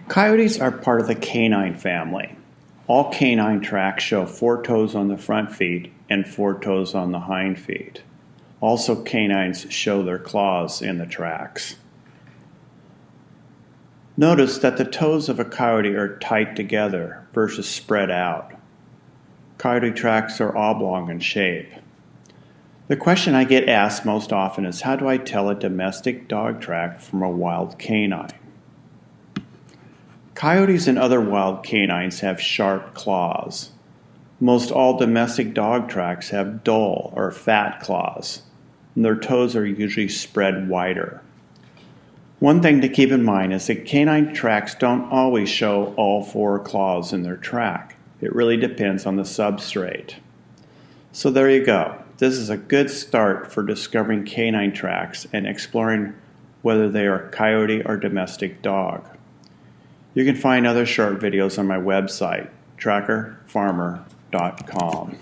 Coyotes are part of the canine family. All canine tracks show 4 toes on the front feet and 4 toes on the hind feet. Also, canines show their claws in the tracks. Notice that the toes of a coyote are tight together versus spread out. Coyote tracks are oblong in shape. The question I get asked most often is, how do I tell a domestic dog track from a wild canine? Coyotes and other wild canines have sharp claws. Most all domestic dog tracks have dull or fat claws, and their toes are usually spread wider. One thing to keep in mind is that canine tracks don't always show all 4 claws in their track. It really depends on the substrate. So there you go. This is a good start for discovering canine tracks and exploring whether they are coyote or domestic dog. You can find other short videos on my website, trackerfarmer.com.